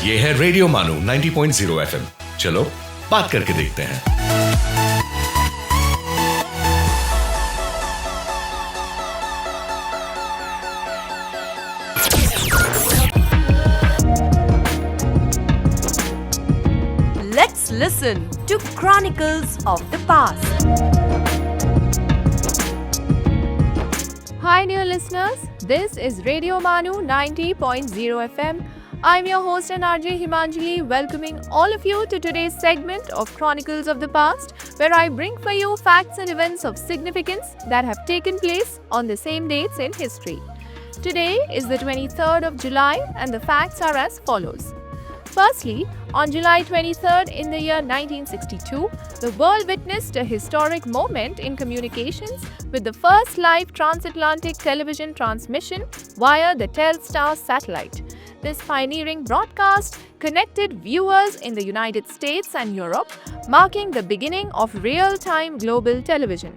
ये है रेडियो मानो 90.0 FM। चलो बात करके देखते हैं। Let's listen to Chronicles of the Past. Hi dear listeners, this is Radio Manu 90.0 FM. I'm your host and RJ Himanjali, welcoming all of you to today's segment of Chronicles of the Past, where I bring for you facts and events of significance that have taken place on the same dates in history. Today is the 23rd of July and the facts are as follows. Firstly, on July 23rd in the year 1962, the world witnessed a historic moment in communications with the first live transatlantic television transmission via the Telstar satellite. This pioneering broadcast connected viewers in the United States and Europe, marking the beginning of real-time global television.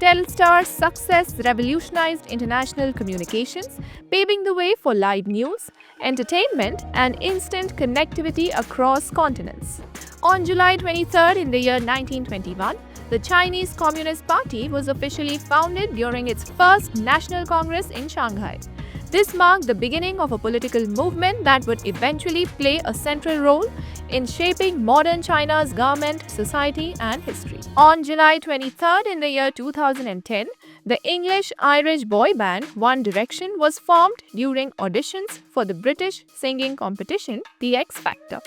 Telstar's success revolutionized international communications, paving the way for live news, entertainment, and instant connectivity across continents. On July 23rd in the year 1921, the Chinese Communist Party was officially founded during its first National Congress in Shanghai. This marked the beginning of a political movement that would eventually play a central role in shaping modern China's government, society, and history. On July 23rd in the year 2010, the English-Irish boy band One Direction was formed during auditions for the British singing competition The X Factor.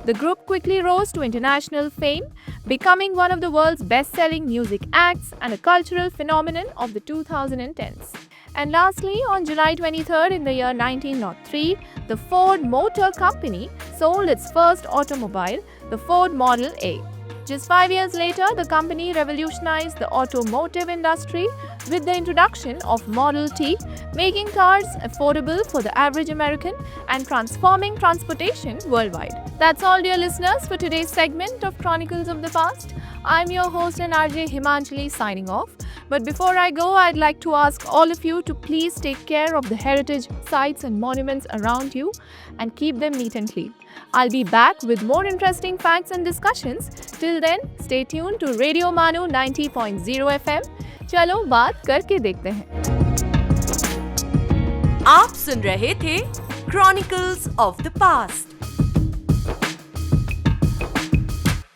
The group quickly rose to international fame, becoming one of the world's best-selling music acts and a cultural phenomenon of the 2010s. And lastly, on July 23rd in the year 1903, the Ford Motor Company sold its first automobile, the Ford Model A. Just 5 years later, the company revolutionized the automotive industry with the introduction of Model T, making cars affordable for the average American and transforming transportation worldwide. That's all, dear listeners, for today's segment of Chronicles of the Past. I'm your host and RJ Himanjali signing off. But before I go, I'd like to ask all of you to please take care of the heritage sites and monuments around you and keep them neat and clean. I'll be back with more interesting facts and discussions. Till then, stay tuned to Radio Manu 90.0 FM. चलो बात करके देखते हैं। आप सुन रहे थे Chronicles of the Past.